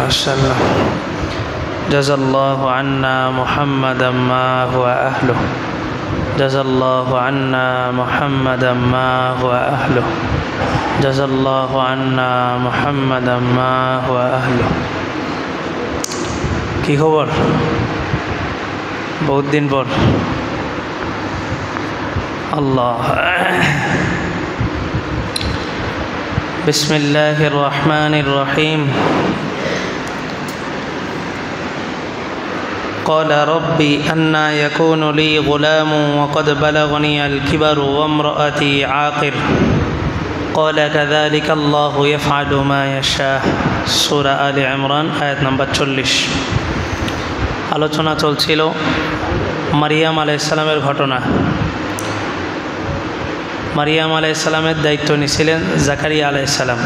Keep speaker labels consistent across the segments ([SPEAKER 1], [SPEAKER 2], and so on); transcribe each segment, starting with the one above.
[SPEAKER 1] وسلم جزا الله عنا محمدا ما هو أهله جزا الله عنا محمدا ما هو أهله جزا الله عنا محمدا ما هو أهله কি খবর বহুত দিন পর আল্লাহ বিসমিল্লাহির রহমানির রহিম قال ربي أنى يكون لي غلام وقد بلغني الكبر وامرأتي عاقر قال كذلك الله يفعل ما يشاء সূরা আলে ইমরান আয়াত নাম্বার 40 আলোচনা চলছিল মারিয়াম আলাইহিস সালামের ঘটনা। মারিয়াম আলাইহিস সালামের দায়িত্ব নিয়েছিলেন জাকারিয়া আলাইহিস সালাম।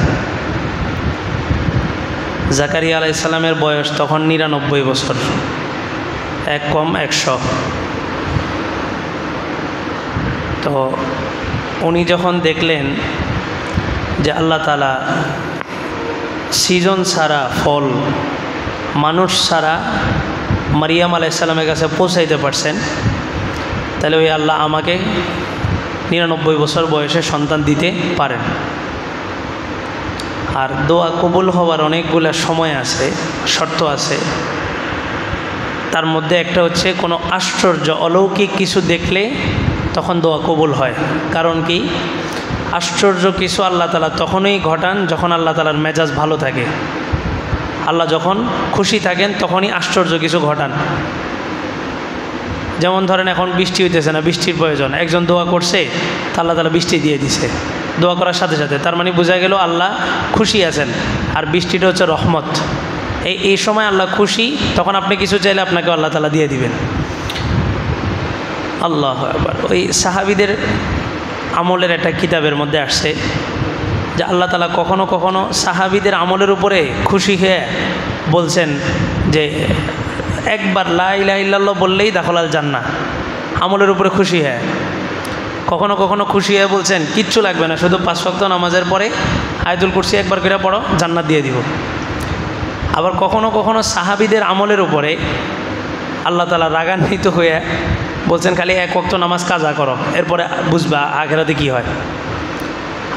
[SPEAKER 1] জাকারিয়া আলাইহিস সালামের বয়স তখন 99 বছর, এক কম 100। তো উনি যখন দেখলেন যে আল্লাহ তাআলা সিজন ছাড়া ফল মানুষ ছাড়া মারিয়াম আলাইহিস সালামের কাছে পৌঁছাইতে পারছেন, তাহলে ওই আল্লাহ আমাকে 99 বছর বয়সে সন্তান দিতে পারেন। আর দোয়া কবুল হওয়ার অনেকগুলো সময় আছে, শর্ত আছে। তার মধ্যে একটা হচ্ছে কোনো আশ্চর্য অলৌকিক কিছু দেখলে তখন দোয়া কবুল হয়। কারণ কি, আশ্চর্য কিছু আল্লাহ তাআলা তখনই ঘটান যখন আল্লাহ তাআলার মেজাজ ভালো থাকে। আল্লাহ যখন খুশি থাকেন তখনই আশ্চর্য কিছু ঘটান। যেমন ধরেন এখন বৃষ্টি হইতেছে না, বৃষ্টির প্রয়োজন, একজন দোয়া করছে তা আল্লাহ তাআলা বৃষ্টি দিয়ে দিছে দোয়া করার সাথে সাথে। তার মানে বোঝা গেল আল্লাহ খুশি আছেন। আর বৃষ্টিটা হচ্ছে রহমত। এই সময় আল্লাহ খুশি, তখন আপনি কিছু চাইলে আপনাকে আল্লাহ তাআলা দিয়ে দিবেন। আল্লাহ আকবার। ওই সাহাবীদের আমলের একটা কিতাবের মধ্যে আসছে যে আল্লাহ তাআলা কখনো কখনো সাহাবীদের আমলের উপরে খুশি হয়ে বলছেন যে একবার লা ইলাহা ইল্লাল্লাহ বললেই দাখলাল জান্নাহ, আমলের উপরে খুশি হয়। কখনো কখনো খুশি হয়ে বলছেন কিচ্ছু লাগবে না, শুধু 5 ওয়াক্ত নামাজের পরে আয়াতুল কুরসি একবার করে পড়ো, জান্নাত দিয়ে দিব। আবার কখনো কখনো সাহাবীদের আমলের উপরে আল্লাহ তাআলা রাগান্বিত হয়ে বলছেন খালি 1 ওয়াক্ত নামাজ কাজা করো, এরপরে বুঝবা আখিরাতে কি হয়।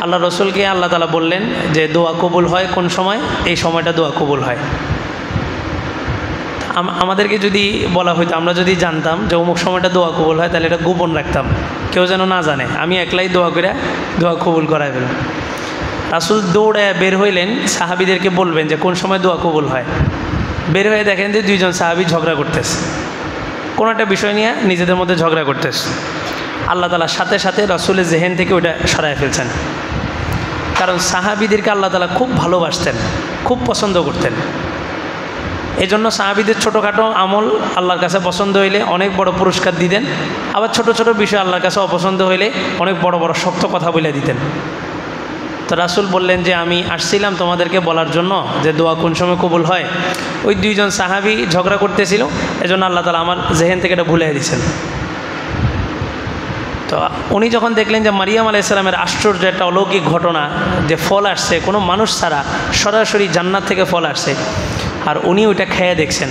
[SPEAKER 1] আল্লাহ রসুলকে আল্লাহ তাআলা বললেন যে দোয়া কবুল হয় কোন সময়, এই সময়টা দোয়া কবুল হয়। আমাদেরকে যদি বলা হইতো, আমরা যদি জানতাম যে অমুক সময়টা দোয়া কবুল হয়, তাহলে এটা গোপন রাখতাম, কেউ যেন না জানে। আমি একলাই দোয়া করে দোয়া কবুল করাই ফেললাম। রাসূল দৌড়ে বের হইলেন, সাহাবীদেরকে বলবেন যে কোন সময় দোয়া কবুল হয়। বের হয়ে দেখেন যে 2 জন সাহাবী ঝগড়া করতেছে, কোনো একটা বিষয় নিয়ে নিজেদের মধ্যে ঝগড়া করতেছে। আল্লাহ তাআলা সাথে সাথে রাসূলের জেহেন থেকে ওইটা সরায় ফেলছেন। কারণ সাহাবীদেরকে আল্লাহ তাআলা খুব ভালোবাসতেন, খুব পছন্দ করতেন। এই জন্য সাহাবীদের ছোটোখাটো আমল আল্লাহর কাছে পছন্দ হইলে অনেক বড় পুরস্কার দিতেন, আবার ছোট ছোট বিষয় আল্লাহর কাছে অপছন্দ হইলে অনেক বড় বড় শক্ত কথা বলে দিতেন। তো রাসূল বললেন যে আমি আসছিলাম তোমাদেরকে বলার জন্য যে দোয়া কোন সময় কবুল হয়। ওই 2 জন সাহাবী ঝগড়া করতেছিল, এজন্য আল্লাহ তাআলা আমার জেহেন থেকে এটা ভুলে দিয়েছেন। তো উনি যখন দেখলেন যে মারিয়াম আলাইহিস সালামের আশ্চর্য একটা অলৌকিক ঘটনা, যে ফল আসছে কোনো মানুষ ছাড়া, সরাসরি জান্নাত থেকে ফল আসছে, আর উনি ওইটা খেয়ে দেখছেন,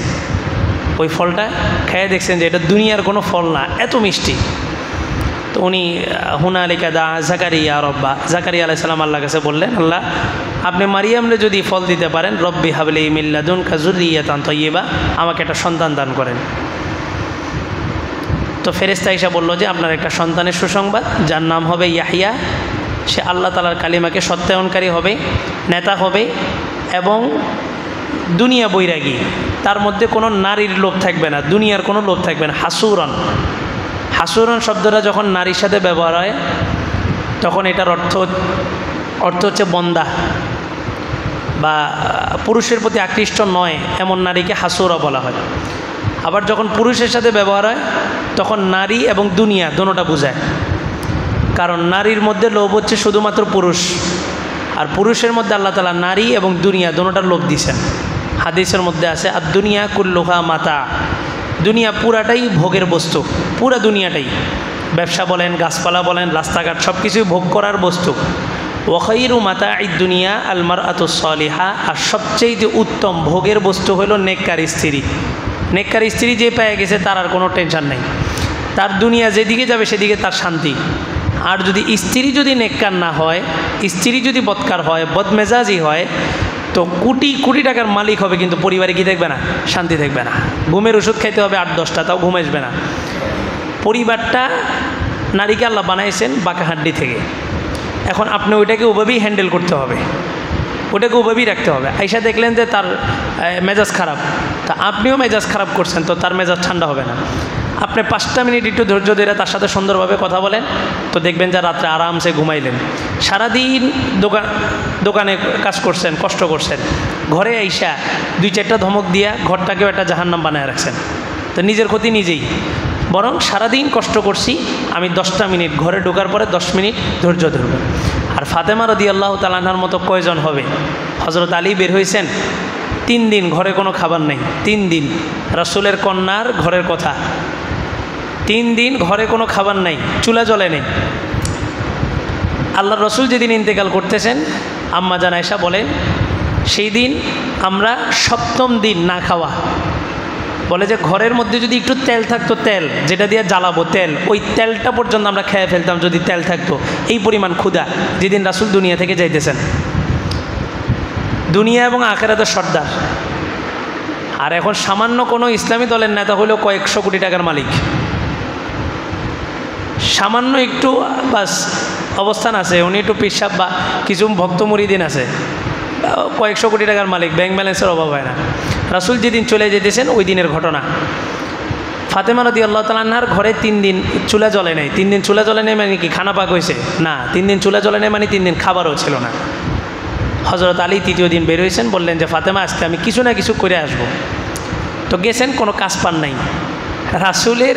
[SPEAKER 1] ওই ফলটা খেয়ে দেখছেন যে এটা দুনিয়ার কোনো ফল না, এত মিষ্টি। তো উনি হুনালিকা দা জাকারিয়া রব্বা, জাকারিয়া আলাইহিস সালাম আল্লাহর কাছে বললেন, আল্লাহ আপনি মারিয়ামরে যদি ফল দিতে পারেন, রব্বি হাবলি মিন লাদুনকা যুররিয়াতান তাইয়্যিবা, আমাকে একটা সন্তান দান করেন। তো ফেরেশতা এসে বলল যে আপনার একটা সন্তানের সুসংবাদ, যার নাম হবে ইয়াহইয়া। সে আল্লাহ তাআলার কালিমাকে সত্যায়নকারী হবে, নেতা হবে, এবং দুনিয়া বৈরাগী। তার মধ্যে কোনো নারীর লোভ থাকবে না, দুনিয়ার কোনো লোভ থাকবে না। হাসুরন, হাসুরন শব্দটা যখন নারীর সাথে ব্যবহার হয় তখন এটার অর্থ হচ্ছে বন্দা বা পুরুষের প্রতি আকৃষ্ট নয় এমন নারীকে হাসুরা বলা হয়। আবার যখন পুরুষের সাথে ব্যবহার হয় তখন নারী এবং দুনিয়া দোনোটা বোঝায়। কারণ নারীর মধ্যে লোভ হচ্ছে শুধুমাত্র পুরুষ, আর পুরুষের মধ্যে আল্লাহ তাআলা নারী এবং দুনিয়া দোনোটার লোভ দিয়েছেন। হাদিসের মধ্যে আছে আর দুনিয়া কুল্লুহা মাতা, দুনিয়া পুরাটাই ভোগের বস্তু, পুরা দুনিয়াটাই, ব্যবসা বলেন, গাছপালা বলেন, রাস্তাঘাট, সব কিছুই ভোগ করার বস্তু। ওয়াখাইরু মাতাঈদ দুনিয়া আল মারআতুস সালিহা, আর সবচেয়ে উত্তম ভোগের বস্তু হলো নেককার স্ত্রী। নেককার স্ত্রী যে পেয়ে গেছে তার আর কোনো টেনশন নেই, তার দুনিয়া যেদিকে যাবে সেদিকে তার শান্তি। আর যদি স্ত্রী যদি নেককার না হয়, স্ত্রী যদি বদকার হয়, বদমেজাজি হয়, তো কোটি কোটি টাকার মালিক হবে কিন্তু পরিবারে কি দেখবে না, শান্তি দেখবে না। ঘুমের ওষুধ খাইতে হবে 8-10টা, তাও ঘুম আসবে না। পরিবারটা নারীকে আল্লাহ বানাইছেন বাঁকা হাড্ডি থেকে, এখন আপনি ওইটাকে ওভাবেই হ্যান্ডেল করতে হবে, ওটাকে ওভাবেই রাখতে হবে। আইসা দেখলেন যে তার মেজাজ খারাপ, তা আপনিও মেজাজ খারাপ করছেন, তো তার মেজাজ ঠান্ডা হবে না। আপনি 5টা মিনিট একটু ধৈর্য ধরে তার সাথে সুন্দরভাবে কথা বলেন, তো দেখবেন যে রাত্রে আরামসে ঘুমাইলেন। সারাদিন দোকানে কাজ করছেন, কষ্ট করছেন, ঘরে আইসা 2-4টা ধমক দিয়া ঘরটাকেও একটা জাহান্নাম বানায় রাখছেন, তো নিজের ক্ষতি নিজেই। বরং সারাদিন কষ্ট করছি, আমি 10টা মিনিট ঘরে ঢোকার পরে 10 মিনিট ধৈর্য ধরব। আর ফাতেমা রাদিয়াল্লাহু তাআলা আনহার মতো কয়জন হবে? হযরত আলী বের হয়েছেন 3 দিন ঘরে কোনো খাবার নেই, 3 দিন, রাসূলের কন্যার ঘরের কথা, 3 দিন ঘরে কোনো খাবার নাই, চুলা জ্বলে নেই। আল্লাহর রসুল যেদিন ইন্তেকাল করতেছেন, আম্মা জান আয়েশা বলেন সেই দিন আমরা 7ম দিন না খাওয়া। বলে যে ঘরের মধ্যে যদি একটু তেল থাকতো, তেল যেটা দিয়ে জ্বালাবো তেল, ওই তেলটা পর্যন্ত আমরা খেয়ে ফেলতাম যদি তেল থাকতো। এই পরিমাণ ক্ষুধা যেদিন রাসূল দুনিয়া থেকে যাইতেছেন। দুনিয়া এবং আখিরাতের সর্দার। আর এখন সামান্য কোনো ইসলামী দলের নেতা হলেও কয়েকশো কোটি টাকার মালিক। সামান্য একটু বাস অবস্থান আছে, উনি একটু পিসাব বা কিছু ভক্ত মুরিদিন আছে, কয়েকশো কোটি টাকার মালিক, ব্যাংক ব্যালেন্সের অভাব হয় না। রাসূল যেদিন চলে যেতেছেন ওই দিনের ঘটনা। ফাতেমা রাদিয়াল্লাহু তাআলা আনহার ঘরে 3 দিন চুলা জ্বলে নেই। 3 দিন চুলা জ্বলে নেই মানে কি খানা পাক হয়েছে? না, 3 দিন চুলা জ্বলে নেই মানে 3 দিন খাবারও ছিল না। হযরত আলী 3য় দিন বের হয়েছেন, বললেন যে ফাতেমা আজকে আমি কিছু না কিছু করে আসব। তো গেছেন, কোনো কাজ পান নাই। রাসূলের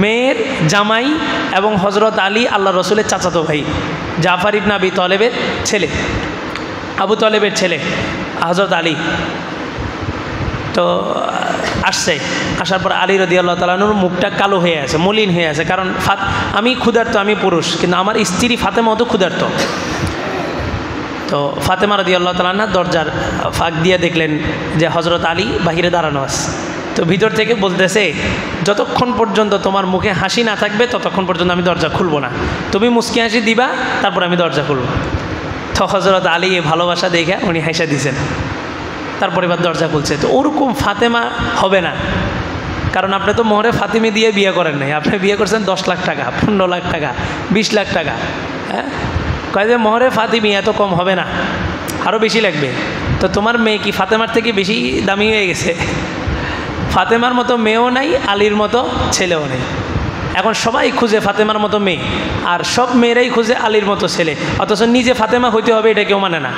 [SPEAKER 1] মেয়ের জামাই এবং হযরত আলী আল্লাহ রসুলের চাচাতো ভাই, জাফর ইবনে আবি তালেবের ছেলে, আবু তালেবের ছেলে হযরত আলী। তো আসছে, আসার পর আলী রাদিয়াল্লাহু তাআলা আনহুর মুখটা কালো হয়ে আছে, মলিন হয়ে আছে, কারণ আমি ক্ষুধার্ত, আমি পুরুষ, কিন্তু আমার স্ত্রী ফাতেমাও তো ক্ষুধার্ত। তো ফাতেমা রাদিয়াল্লাহু তাআলা আনহা দরজার ফাঁক দিয়ে দেখলেন যে হযরত আলী বাহিরে দাঁড়ানো আছে। তো ভিতর থেকে বলতেছে, যতক্ষণ পর্যন্ত তোমার মুখে হাসি না থাকবে ততক্ষণ পর্যন্ত আমি দরজা খুলব না, তুমি মুস্কি হাসি দিবা, তারপর আমি দরজা খুলব। তো হযরত আলী এই ভালোবাসা দেখে উনি হাসা দিয়েছেন, তারপর এবার দরজা খুলছে। তো ওরকম ফাতেমা হবে না, কারণ আপনি তো মোহরে ফাতিমি দিয়ে বিয়ে করেন নাই, আপনি বিয়ে করছেন 10 লাখ টাকা, 15 লাখ টাকা, 20 লাখ টাকা। হ্যাঁ, কয় যে মোহরে ফাতিমি এত কম হবে না, আরও বেশি লাগবে। তো তোমার মেয়ে কি ফাতেমার থেকে বেশি দামি হয়ে গেছে? ফাতেমার মতো মেয়েও নাই, আলীর মতো ছেলেও নেই। এখন সবাই খুঁজে ফাতেমার মতো মেয়ে, আর সব মেয়েরাই খুঁজে আলীর মতো ছেলে, অথচ নিজে ফাতেমা হইতে হবে এটা কেউ মানে না,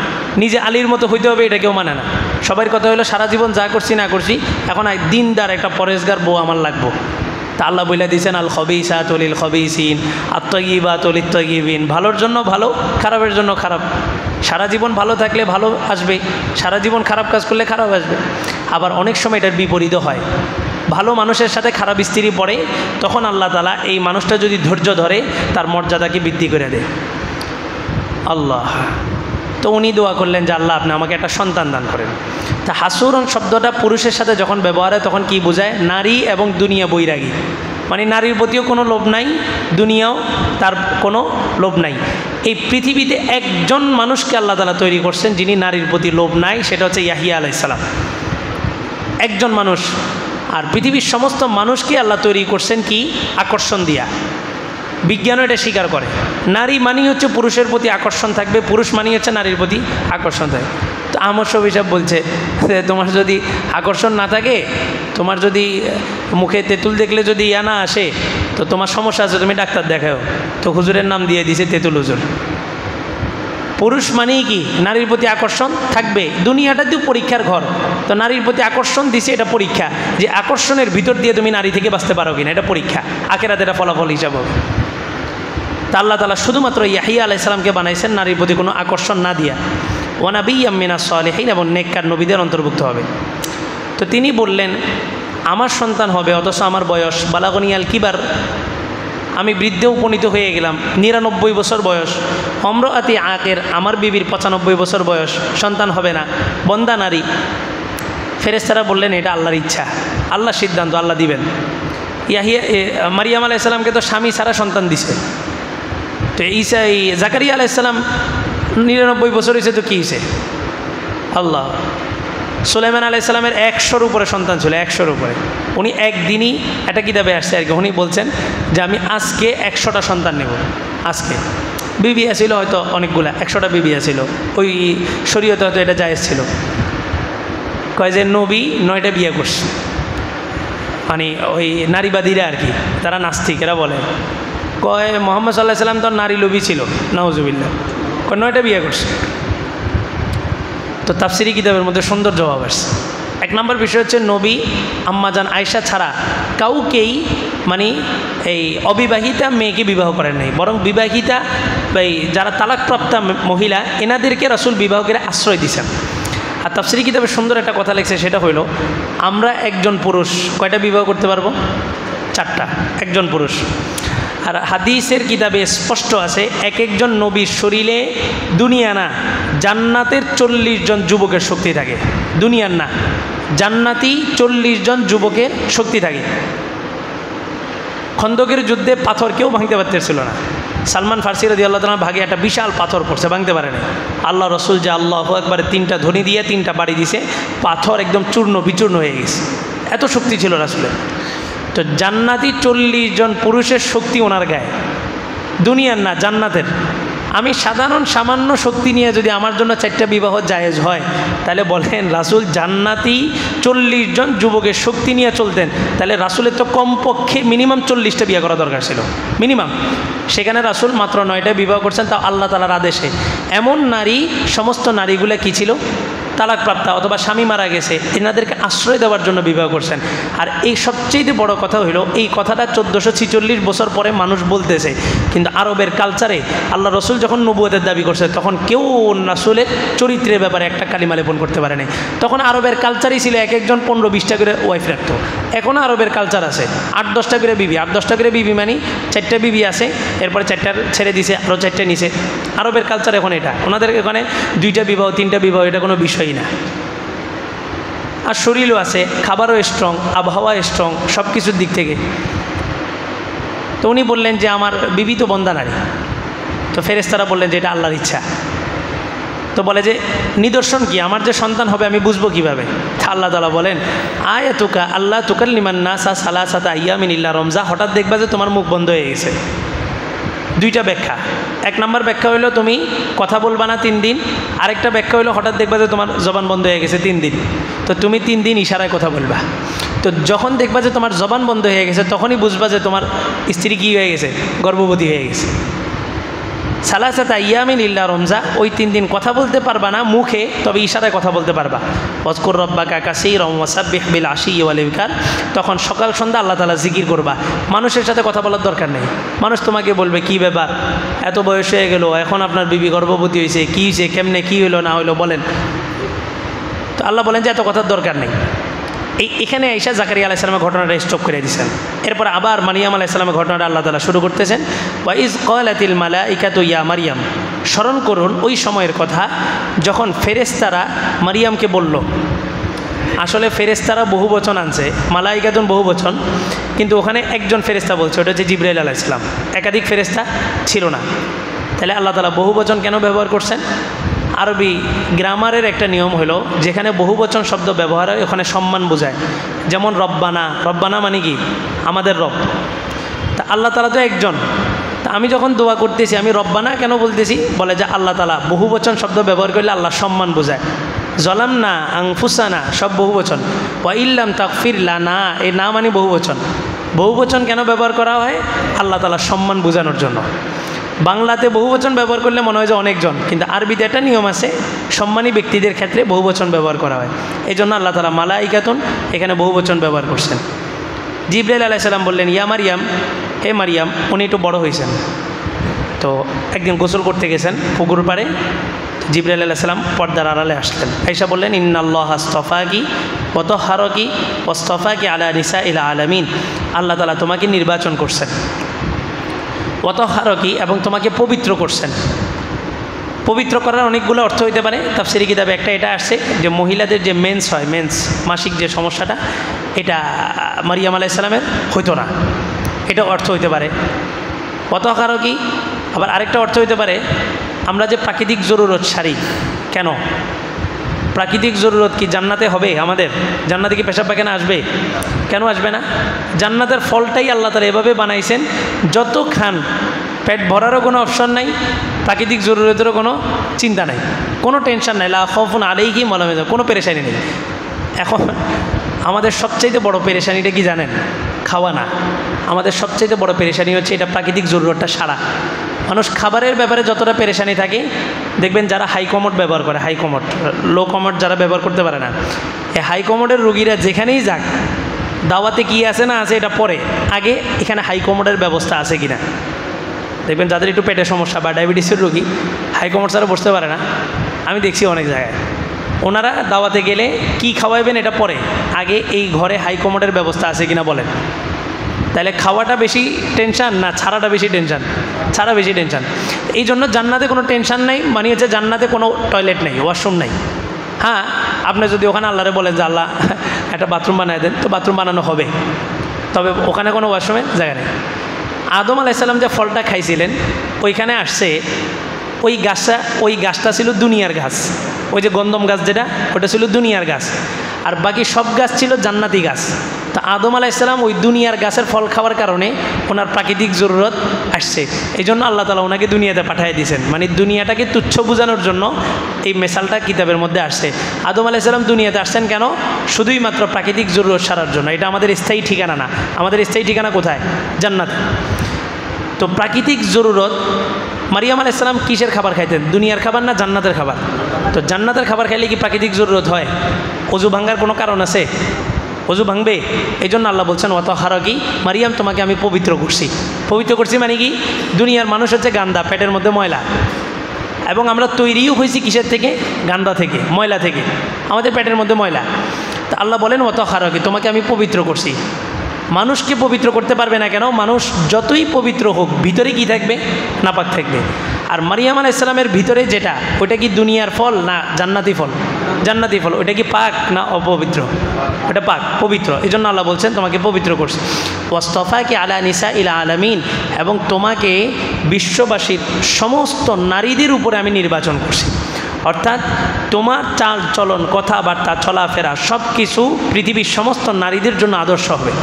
[SPEAKER 1] নিজে আলীর মতো হইতে হবে এটা কেউ মানে না। সবার কথা হলো সারা জীবন যা করছি না করছি, এখন দিনদার একটা পরেশগার বউ আমার লাগবো। তা আল্লাহ বলে দিয়েছেন, আল খবিসাতু লিল খবিসিন আত-তাইয়িবাতু লিত-তাইয়িবিন, ভালোর জন্য ভালো, খারাপের জন্য খারাপ। সারা জীবন ভালো থাকলে ভালো আসবে, সারা জীবন খারাপ কাজ করলে খারাপ আসবে। আবার অনেক সময় এটার বিপরীতও হয়, ভালো মানুষের সাথে খারাপ স্ত্রী পড়ে, তখন আল্লাহ তাআলা এই মানুষটা যদি ধৈর্য ধরে তার মর্যাদাকে বৃদ্ধি করে দেয় আল্লাহ। তো উনি দোয়া করলেন যে আল্লাহ আপনি আমাকে একটা সন্তান দান করেন। তা হাসুরন শব্দটা পুরুষের সাথে যখন ব্যবহার হয় তখন কি বোঝায়? নারী এবং দুনিয়া বৈরাগী, মানে নারীর প্রতিও কোনো লোভ নাই, দুনিয়াও তার কোনো লোভ নাই। এই পৃথিবীতে একজন মানুষকে আল্লাহ তাআলা তৈরি করছেন যিনি নারীর প্রতি লোভ নাই, সেটা হচ্ছে ইয়াহিয়া আলাইহিস সালাম, একজন মানুষ। আর পৃথিবীর সমস্ত মানুষকে আল্লাহ তৈরি করছেন কি? আকর্ষণ দিয়া। বিজ্ঞানও এটা স্বীকার করে, নারী মানেই হচ্ছে পুরুষের প্রতি আকর্ষণ থাকবে, পুরুষ মানেই হচ্ছে নারীর প্রতি আকর্ষণ থাকবে। তো আমর সব হিসাব বলছে তোমার যদি আকর্ষণ না থাকে, তোমার যদি মুখে তেঁতুল দেখলে যদি ইয়া না আসে, তো তোমার সমস্যা আছে, তুমি ডাক্তার দেখাও। তো হুজুরের নাম দিয়ে দিছে তেঁতুল হুজুর। পুরুষ মানেই কি? নারীর প্রতি আকর্ষণ থাকবে। দুনিয়াটা তো পরীক্ষার ঘর, তো নারীর প্রতি আকর্ষণ দিছে, এটা পরীক্ষা, যে আকর্ষণের ভিতর দিয়ে তুমি নারী থেকে বাঁচতে পারো কিনা, এটা পরীক্ষা। আখিরাতে এটা ফলাফল হিসাব হবে। তা আল্লাহ তাআলা শুধুমাত্র ইয়াহিয়া আলাইহিস সালামকে বানাইছেন নারীর প্রতি কোনো আকর্ষণ না দিয়া, ওয়া নাবিয়্যাম মিনাস সালিহিন, এবং নেককার নবীদের অন্তর্ভুক্ত হবে। তো তিনি বললেন আমার সন্তান হবে, অথচ আমার বয়স বালাগনিয়াল কিবার, আমি বৃদ্ধে উপনীত হয়ে গেলাম, 99 বছর বয়স। অমরাতি আকের, আমার বিবির 95 বছর বয়স, সন্তান হবে না, বন্দা নারী। ফেরেশতারা বললেন এটা আল্লাহর ইচ্ছা, আল্লাহর সিদ্ধান্ত, আল্লাহ দিবেন। মারিয়াম আলাইহিস সালামকে তো স্বামী ছাড়া সন্তান দিছে। তো জাকারিয়া আলাইহিস সালাম 99 বছর হয়েছে, তো কী হয়েছে? আল্লাহ। সুলাইমান আলাইহিস সালামের 100-র উপরে সন্তান ছিল, 100-র উপরে। উনি একদিনই একটা কিতাবে আসছে আর কি, উনি বলছেন যে আমি আজকে 100টা সন্তান নেব। আজকে বিবি ছিল হয়তো অনেকগুলা, 100টা বিবি ছিল, ওই শরীয়তে হয়তো এটা জায়েজ ছিল। কয় যে নবী 9টা বিয়ে করছে, মানে ওই নারীবাদীরা আর কি, তারা নাস্তিক, এরা বলে কয় মুহাম্মদ সাল্লাল্লাহু আলাইহি সাল্লাম তো নারী লোভী ছিল, নাউজুবিল্লাহ, কয় 9টা বিয়ে করছে। তো তাফসিরি কিতাবের মধ্যে সুন্দর জবাব আসছে। 1 নম্বর বিষয় হচ্ছে নবী আম্মাজান আয়েশা ছাড়া কাউকেই মানে এই অবিবাহিতা মেয়েকে বিবাহ করেন নাই, বরং বিবাহিতা এই যারা তালাকপ্রাপ্তা মহিলা এনাদেরকে রাসূল বিবাহ করে আশ্রয় দিয়েছেন। আর তাফসিরি কিতাবে সুন্দর একটা কথা লিখছে, সেটা হইল আমরা একজন পুরুষ কয়টা বিবাহ করতে পারবো? 4টা, একজন পুরুষ। আর হাদিসের কিতাবে স্পষ্ট আছে এক একজন নবীর শরীরে দুনিয়া না জান্নাতের 40 জন যুবকের শক্তি থাকে। দুনিয়ার না, জান্নাতি 40 জন যুবকের শক্তি থাকে। খন্দকের যুদ্ধে পাথর কেউ ভাঙতে পারতেছিল না। সালমান ফার্সি রাদিয়াল্লাহু তাআলা ভাগে একটা বিশাল পাথর পড়ছে, ভাঙতে পারে না। আল্লাহ রসুল যে আল্লাহু আকবার 3টা ধ্বনি দিয়ে 3টা বাড়ি দিছে, পাথর একদম চূর্ণ বিচূর্ণ হয়ে গেছে, এত শক্তি ছিল রাসূলের। তো জান্নাতি 40 জন পুরুষের শক্তি ওনার গায়ে, দুনিয়ার না, জান্নাতের। আমি সামান্য শক্তি নিয়ে যদি আমার জন্য 4টা বিবাহ জায়েজ হয়, তাহলে বলেন রাসূল জান্নাতি 40 জন যুবকের শক্তি নিয়ে চলতেন, তাহলে রাসূলের তো কমপক্ষে মিনিমাম 40টা বিয়ে করা দরকার ছিল, মিনিমাম। সেখানে রাসূল মাত্র 9টা বিবাহ করছেন, তাও আল্লাহ তাআলার আদেশে। এমন নারী, সমস্ত নারীগুলো কি ছিল? তালাকপ্রাপ্তা অথবা স্বামী মারা গেছে, এনাদেরকে আশ্রয় দেওয়ার জন্য বিবাহ করছেন। আর এই সবচেয়ে বড় কথা হইল, এই কথাটা 1446 বছর পরে মানুষ বলতেছে, কিন্তু আরবের কালচারে আল্লাহ রসুল যখন নবুয়তের দাবি করছে, তখন কেউ রাসূলের চরিত্রের ব্যাপারে একটা কালিমা লেপন করতে পারে নাই। তখন আরবের কালচারই ছিল এক একজন 15-20টা করে ওয়াইফ রাখতো। এখনও আরবের কালচার আছে 8-10টা করে বিবি, 8-10টা করে বিবি মানে 4টা বিবি আছে, এরপরে 4টা ছেড়ে দিছে, আরও 4টা নিছে। আরবের কালচার এখন এটা, ওনাদের এখানে 2টা বিবাহ 3টা বিবাহ এটা কোনো বিষয়ই না। আর শরীরও আছে, খাবারও স্ট্রং, আবহাওয়া স্ট্রং, সব কিছুর দিক থেকে। তো উনি বললেন যে আমার বিবি তো বন্দা নারী। তো ফেরেশতারা বললেন যে এটা আল্লাহর ইচ্ছা। তো বলে যে নিদর্শন কি, আমার যে সন্তান হবে আমি বুঝবো কীভাবে? আল্লাহ তাআলা বলেন আয়াতুকা আল্লাহ তুকাল্লিমান নাসা সালাসাতা আইয়ামিন ইল্লা রমজা, হঠাৎ দেখবা যে তোমার মুখ বন্ধ হয়ে গেছে। 2টা ব্যাখ্যা। 1 নম্বর ব্যাখ্যা হইলো তুমি কথা বলবা না 3 দিন, আরেকটা ব্যাখ্যা হইলো হঠাৎ দেখবা যে তোমার জবান বন্ধ হয়ে গেছে 3 দিন, তো তুমি 3 দিন ইশারায় কথা বলবা। তো যখন দেখবা যে তোমার জবান বন্ধ হয়ে গেছে, তখনই বুঝবা যে তোমার স্ত্রী কী হয়ে গেছে, গর্ভবতী হয়ে গেছে। সালাসাতা আইয়ামিন ইল্লা রমজা, ওই 3 দিন কথা বলতে পারবা না মুখে, তবে ইশারায় কথা বলতে পারবা। ওয়াজকুর রাব্বাকা কাসীরাম ওয়াসাব্বিহ বিল আশি ওয়াল ইবকার, তখন সকাল সন্ধ্যা আল্লাহ তাআলা জিকির করবা। মানুষের সাথে কথা বলার দরকার নেই। মানুষ তোমাকে বলবে কী ব্যাপার, এত বয়স হয়ে গেল, এখন আপনার বিবি গর্ভবতী হয়েছে, কী হয়েছে, কেমনে কী হইলো না হইলো বলেন। তো আল্লাহ বলেন যে এত কথার দরকার নেই। এখানে আয়েশা জাকারিয়া আলাইহিস সালামের ঘটনাটা স্টপ করে দিয়েছেন। এরপর আবার মারিয়াম আলাইহিস সালামের ঘটনাটা আল্লাহ তাআলা শুরু করতেছেন। ওয়া ইজ ক্বালাতিল মালাইকাতু ইয়া মারিয়াম, স্মরণ করুন ওই সময়ের কথা যখন ফেরেশতারা মারিয়ামকে বলল। আসলে ফেরেশতারা বহু বচন আনছে, মালাইকাতুন বহু বচন, কিন্তু ওখানে একজন ফেরেশতা বলছে, ওটা হচ্ছে জিবরাইল আলাইহিস সালাম, একাধিক ফেরেশতা ছিল না। তাহলে আল্লাহ তাআলা বহু বচন কেন ব্যবহার করছেন? আরবি গ্রামারের একটা নিয়ম হলো, যেখানে বহুবচন শব্দ ব্যবহার হয় ওখানে সম্মান বোঝায়। যেমন রব্বানা, রব্বানা মানে কি আমাদের রব। তা আল্লাহ তাআলা তো একজন, তা আমি যখন দোয়া করতেছি আমি রব্বানা কেন বলতেছি? বলে যে আল্লাহ তাআলা বহুবচন শব্দ ব্যবহার করলে আল্লাহ সম্মান বোঝায়। জলামনা আনফুসানা সব বহুবচন, ওয়া ইল্লাম তাগফির লানা এই না মানে বহুবচন। বহুবচন কেন ব্যবহার করা হয়? আল্লাহ তাআলা সম্মান বোঝানোর জন্য। বাংলাতে বহুবচন ব্যবহার করলে মনে হয় যে অনেকজন, কিন্তু আরবিতে একটা নিয়ম আছে, সম্মানী ব্যক্তিদের ক্ষেত্রে বহুবচন ব্যবহার করা হয়। এই জন্য আল্লাহ তাআলা মালাইকাতুন এখানে বহুবচন ব্যবহার করছেন। জিবরাইল আলাইহিস সালাম বললেন ইয়া মারিয়াম, হে মারিয়াম। উনি একটু বড় হয়েছেন, তো একদিন গোসল করতে গেছেন পুকুর পাড়ে। জিবরাইল আলাইহিস সালাম পর্দার আড়ালে আসলেন। আয়েশা বললেন ইন্নাল্লাহা আস্তাফাকি ওয়া তাহহারাকি ওয়াস্তাফাকি আলা নিসাইল আলামিন, আল্লাহ তাআলা তোমাকে নির্বাচন করছেন ওয়াতাহহারাকি, এবং তোমাকে পবিত্র করছেন। পবিত্র করার অনেকগুলো অর্থ হইতে পারে, তাফসীরি কিতাবে একটা এটা আসছে যে মহিলাদের যে মেন্স হয়, মেন্স মাসিক যে সমস্যাটা, এটা মারিয়াম আলাইহিস সালামের হইতো না, এটা অর্থ হইতে পারে ওয়াতাহহারাকি। আবার আরেকটা অর্থ হইতে পারে আমরা যে প্রাকৃতিক জরুরত সারি, কেন প্রাকৃতিক জরুরত কি জান্নাতে হবে? আমাদের জান্নাতে কি পেশাব পায়খানা আসবে? কেন আসবে না? জান্নাতের ফলটাই আল্লাহ তাআলা এভাবে বানাইছেন, যত খান পেট ভরারও কোনো অপশন নাই, প্রাকৃতিক জরুরতেরও কোনো চিন্তা নাই, কোনো টেনশন নাই, লা খাউফুন আলাইহিম ওয়া লা হুম, কোনো পেরেশানি নেই। এখন আমাদের সবচাইতে বড় পেরেশানিটা কি জানেন? খাওয়া না। আমাদের সবচাইতে বড় পেরেশানি হচ্ছে এটা প্রাকৃতিক জরুরতটা সারা। মানুষ খাবারের ব্যাপারে যতটা পেরেশানি থাকে, দেখবেন যারা হাই কমোড ব্যবহার করে, হাই কমোড, লো কমোড যারা ব্যবহার করতে পারে না, এই হাই কমোডের রুগীরা যেখানেই যাক, দাওয়াতে কি আছে না আছে এটা পরে, আগে এখানে হাই কমোডের ব্যবস্থা আছে কি না। দেখবেন যাদের একটু পেটের সমস্যা বা ডায়াবেটিসের রোগী, হাই কমোড ছাড়া বসতে পারে না, আমি দেখছি অনেক জায়গায়। ওনারা দাওয়াতে গেলে কি খাওয়াইবেন এটা পরে, আগে এই ঘরে হাই কমোডের ব্যবস্থা আছে কিনা বলেন। তাহলে খাওয়াটা বেশি টেনশান না ছাড়াটা বেশি টেনশান? ছাড়া বেশি টেনশান। এই জন্য জান্নাতে কোনো টেনশান নাই, মানে হচ্ছে জান্নাতে কোনো টয়লেট নেই, ওয়াশরুম নাই। হ্যাঁ, আপনি যদি ওখানে আল্লাহরে বলেন যে আল্লাহ একটা বাথরুম বানায় দেন, তো বাথরুম বানানো হবে, তবে ওখানে কোনো ওয়াশরুমের জায়গা নেই। আদম আলাইহিস সালাম যে ফলটা খাইছিলেন, ওইখানে আসছে ওই গাছটা ছিল দুনিয়ার গাছ, ওই যে গন্ধম গাছ যেটা, ওটা ছিল দুনিয়ার গাছ, আর বাকি সব গাছ ছিল জান্নাতি গাছ। তা আদম আলাইহিস সালাম ওই দুনিয়ার গাছের ফল খাওয়ার কারণে ওনার প্রাকৃতিক জরুরত আসছে, এই জন্য আল্লাহ তাআলা ওনাকে দুনিয়াতে পাঠিয়ে দিয়েছেন। মানে দুনিয়াটাকে তুচ্ছ বোঝানোর জন্য এই মেসালটা কিতাবের মধ্যে আসছে। আদম আলাইহিস সালাম দুনিয়াতে আসছেন কেন? শুধুই মাত্র প্রাকৃতিক জরুরত সারার জন্য। এটা আমাদের স্থায়ী ঠিকানা না, আমাদের স্থায়ী ঠিকানা কোথায়? জান্নাতে। তো প্রাকৃতিক জরুরত, মারিয়াম আলাইহিস সালাম কিসের খাবার খাইতেন? দুনিয়ার খাবার না জান্নাতের খাবার? তো জান্নাতের খাবার খাইলে কি প্রাকৃতিক জরুরত হয়? অজু ভাঙ্গার কোনো কারণ আছে? অজু ভাঙবে? এই জন্য আল্লাহ বলছেন ওয়াতাহহারাকি, মারিয়াম তোমাকে আমি পবিত্র করছি। পবিত্র করছি মানে কি? দুনিয়ার মানুষ হচ্ছে গান্দা, পেটের মধ্যে ময়লা, এবং আমরা তৈরিও হয়েছি কিসের থেকে? গান্দা থেকে, ময়লা থেকে, আমাদের পেটের মধ্যে ময়লা। তা আল্লাহ বলেন ওয়াতাহহারাকি, তোমাকে আমি পবিত্র করছি। মানুষকে পবিত্র করতে পারবে না কেন? মানুষ যতই পবিত্র হোক, ভিতরে কি থাকবে? নাপাক থাকবে। আর মারিয়াম আলাইহিস সালামের ভিতরে যেটা, ওটা কি দুনিয়ার ফল না জান্নাতি ফল? জান্নাতি ফল। ওটা কি পাক না অপবিত্র? ওটা পাক, পবিত্র। এই জন্য আল্লাহ বলছেন তোমাকে পবিত্র করছে। ওয়াসতাফাকি আলা নিসাইল আলামিন, এবং তোমাকে বিশ্ববাসীর সমস্ত নারীদের উপরে আমি নির্বাচন করছি। অর্থাৎ তোমার চাল চলন, কথাবার্তা, চলাফেরা সব কিছু পৃথিবীর সমস্ত নারীদের জন্য আদর্শ হবে।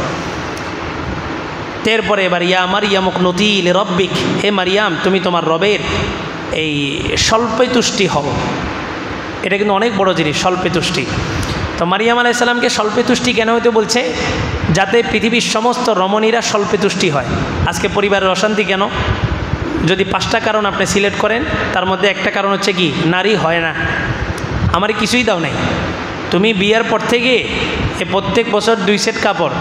[SPEAKER 1] এরপরে এবার ইয়া মারিয়াম উকনুতি লিরাব্বিক, হে মারিয়াম তুমি তোমার রবের এই স্বল্পে তুষ্টি হও। এটা কিন্তু অনেক বড় জিনিস, স্বল্পে তুষ্টি। তো মারিয়াম আলাইহিস সালামকে স্বল্পে তুষ্টি কেন হইতে বলছে? যাতে পৃথিবীর সমস্ত রমণীরা স্বল্পে তুষ্টি হয়। আজকে পরিবারের অশান্তি কেন? যদি 5টা কারণ আপনি সিলেক্ট করেন, তার মধ্যে একটা কারণ হচ্ছে কি? নারী হয় না, আমার কিছুই দাও নাই। তুমি বিয়ের পর থেকে প্রত্যেক বছর 2 সেট কাপড়,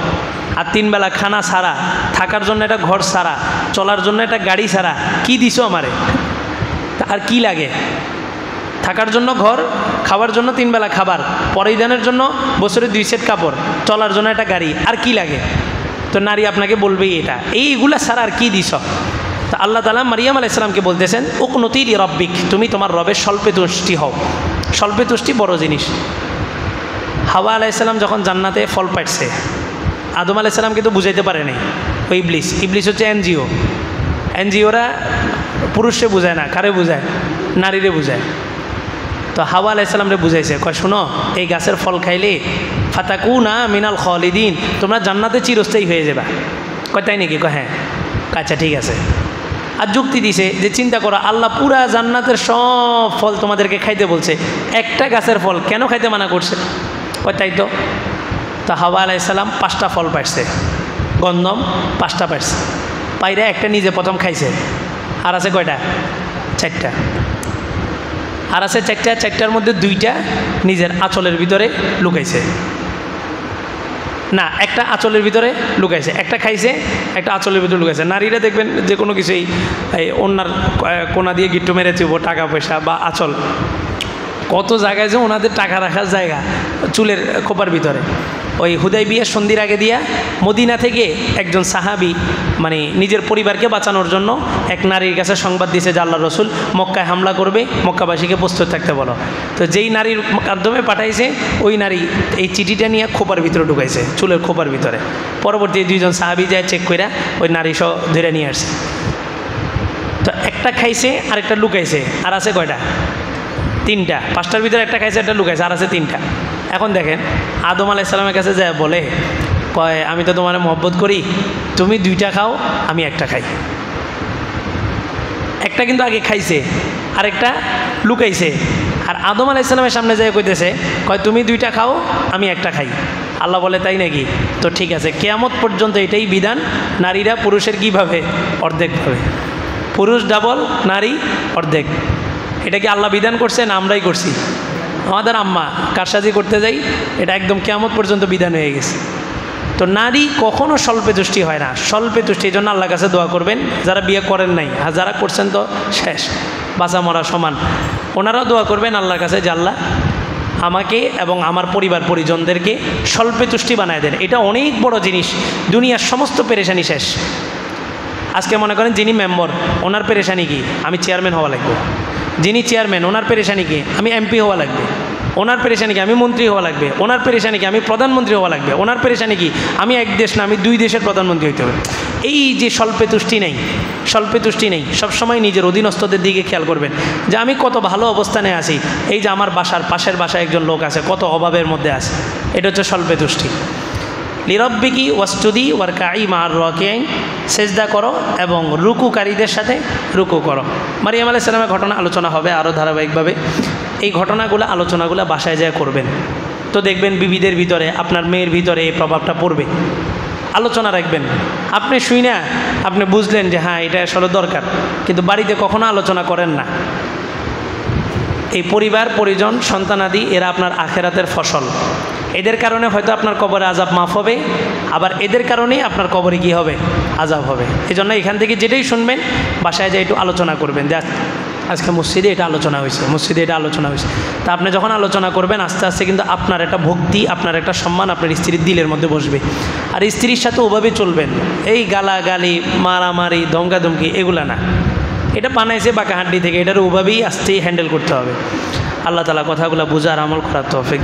[SPEAKER 1] আর 3 বেলা খানা ছাড়া, থাকার জন্য একটা ঘর ছাড়া, চলার জন্য একটা গাড়ি ছাড়া, কি দিছো আমারে? আর কি লাগে? থাকার জন্য ঘর, খাওয়ার জন্য 3 বেলা খাবার, পরিধানের জন্য বছরে 2 সেট কাপড়, চলার জন্য একটা গাড়ি, আর কি লাগে? তো নারী আপনাকে বলবেই এটা, এইগুলা ছাড়া আর কি দিছ? তা আল্লাহ তাআলা মারিয়াম আলাইহিস সালামকে বলতেছেন উকনুতি লিরাব্বিক, তুমি তোমার রবের স্বল্পে তুষ্টি হও। স্বল্পে তুষ্টি বড় জিনিস। হাওয়া আলাইহিস সালাম যখন জান্নাতে ফল পাইছে, আদম আলাইহিস সালামকে তো বুঝাইতে পারে নাই ওই ইবলিস হচ্ছে এনজিওরা পুরুষে বুঝায় না, কারে বুঝায়? নারীরে বুঝায়। তো হাওয়া আলাইহিস সালামরে বুঝাইছে, কয় শোনো, এই গাছের ফল খাইলে ফাতাকুনা মিনাল খালিদিন, তোমরা জান্নাতে চিরস্থায়ী হয়ে যাবা। কয় তাই নাকি? কয় হ্যাঁ। আচ্ছা ঠিক আছে। আর যুক্তি দিছে যে চিন্তা করো, আল্লাহ পুরা জান্নাতের সব ফল তোমাদেরকে খাইতে বলছে, একটা গাছের ফল কেন খাইতে মানা করছে? কয় তাই তো। তো হাওয়া আলাইহিস সালাম 5টা ফল পাইছে, গন্ধম 5টা পাইছে, পাইরা একটা নিজে প্রথম খাইছে, আর আছে কয়টা? 4টা। আর আছে 4টা, 4টার মধ্যে 2টা নিজের আঁচলের ভিতরে লুকাইছে। না, একটা আঁচলের ভিতরে লুকাইছে, একটা খাইছে, একটা আঁচলের ভিতরে লুকাইছে। নারীরা দেখবেন যে কোনো কিছুই এই ওনার কোনা দিয়ে গিট্টু মেরে চুবো, টাকা পয়সা বা আঁচল, কত জায়গায় যে ওনাদের টাকা রাখার জায়গা চুলের খোপার ভিতরে। ওই হুদাইবিয়ার সন্ধির আগে দিয়া মদিনা থেকে একজন সাহাবী মানে নিজের পরিবারকে বাঁচানোর জন্য এক নারীর কাছে সংবাদ দিয়েছে যে আল্লাহ রসুল মক্কায় হামলা করবে, মক্কাবাসীকে প্রস্তুত থাকতে বলো। তো যেই নারীর মাধ্যমে পাঠাইছে ওই নারী এই চিঠিটা নিয়ে খোপার ভিতরে ঢুকাইছে, চুলের খোপার ভিতরে। পরবর্তী দুইজন সাহাবী যায় চেক করে ওই নারী সহ ধরে নিয়ে আসছে। তো একটা খাইছে আরেকটা লুকাইছে, আর আছে কয়টা? 3টা। 5টার ভিতরে একটা খাইছে, একটা লুকাইছে, আর আছে 3টা। এখন দেখেন আদম আলাইহিস সালামের কাছে যায় বলে, কয় আমি তো তোমার মহব্বত করি, তুমি 2টা খাও আমি একটা খাই। একটা কিন্তু আগে খাইছে, আরেকটা লুকাইছে। আর আদম আলাইহিস সালামের সামনে যায় কইতেছে, কয় তুমি 2টা খাও আমি একটা খাই। আল্লাহ বলে তাই নাকি? তো ঠিক আছে, কিয়ামত পর্যন্ত এটাই বিধান, নারীরা পুরুষের কীভাবে? অর্ধেক ভাবে। পুরুষ ডাবল, নারী অর্ধেক। এটা কি আল্লাহ বিধান করছে না আমরাই করছি? আমাদের আম্মা কারসাজি করতে যাই, এটা একদম কিয়ামত পর্যন্ত বিধান হয়ে গেছে। তো নারী কখনো স্বল্পে তুষ্টি হয় না, স্বল্পে তুষ্টি। এই জন্য আল্লাহর কাছে দোয়া করবেন যারা বিয়ে করেন নাই, আর যারা করছেন তো শেষ, বাঁচা মরা সমান। ওনারাও দোয়া করবেন আল্লাহর কাছে যে আল্লাহ আমাকে এবং আমার পরিবার পরিজনদেরকে স্বল্পে তুষ্টি বানায় দেন। এটা অনেক বড় জিনিস, দুনিয়ার সমস্ত পেরেশানি শেষ। আজকে মনে করেন যিনি মেম্বার, ওনার পেরেশানি কি? আমি চেয়ারম্যান হওয়া লাগবে। যিনি চেয়ারম্যান, ওনার পেরেশানি কি? আমি এমপি হওয়া লাগবে। ওনার পেরেশানি কি? আমি মন্ত্রী হওয়া লাগবে। ওনার পেরেশানি কি? আমি প্রধানমন্ত্রী হওয়া লাগবে। ওনার পেরেশানি কি? আমি এক দেশ না, আমি 2 দেশের প্রধানমন্ত্রী হইতে হবে। এই যে স্বল্পে তুষ্টি নেই, স্বল্পে তুষ্টি নেই। সবসময় নিজের অধীনস্থদের দিকে খেয়াল করবেন যে আমি কত ভালো অবস্থানে আছি। এই যে আমার বাসার পাশের বাসায় একজন লোক আছে, কত অভাবের মধ্যে আছে। এটা হচ্ছে স্বল্পে তুষ্টি। লিরব্বিকি ওয়াসজুদি ওয়ারকাই মা'আর রাকিঈন, সেজদা করো এবং রুকুকারীদের সাথে রুকু করো। মারিয়াম আলাইহিস সালামের ঘটনা আলোচনা হবে আরও ধারাবাহিকভাবে। এই আলোচনাগুলো বাসায় যায় করবেন, তো দেখবেন বিবিদের ভিতরে, আপনার মেয়ের ভিতরে এই প্রভাবটা পড়বে। আলোচনা রাখবেন। আপনি শুই না, আপনি বুঝলেন যে হ্যাঁ এটা আসলে দরকার, কিন্তু বাড়িতে কখনো আলোচনা করেন না। এই পরিবার পরিজন সন্তানাদি এরা আপনার আখেরাতের ফসল। এদের কারণে হয়তো আপনার কবরে আযাব মাফ হবে, আবার এদের কারণেই আপনার কবরে কী হবে? আযাব হবে। এই জন্য এখান থেকে যেটাই শুনবেন বাসায় যে একটু আলোচনা করবেন, যে আজকে মসজিদে এটা আলোচনা হয়েছে, মসজিদে এটা আলোচনা হয়েছে। তা আপনি যখন আলোচনা করবেন আস্তে আস্তে কিন্তু আপনার একটা ভক্তি, আপনার একটা সম্মান আপনার স্ত্রীর দিলের মধ্যে বসবে। আর স্ত্রীর সাথে ওভাবে চলবেন, এই গালাগালি মারামারি ধমকাধমকি এগুলা না। এটা বানাইছে বাঁকা হাড্ডি থেকে, এটার ওভাবেই আস্তেই হ্যান্ডেল করতে হবে। আল্লাহ তাআলা কথাগুলো বুঝার আমল করার তৌফিক।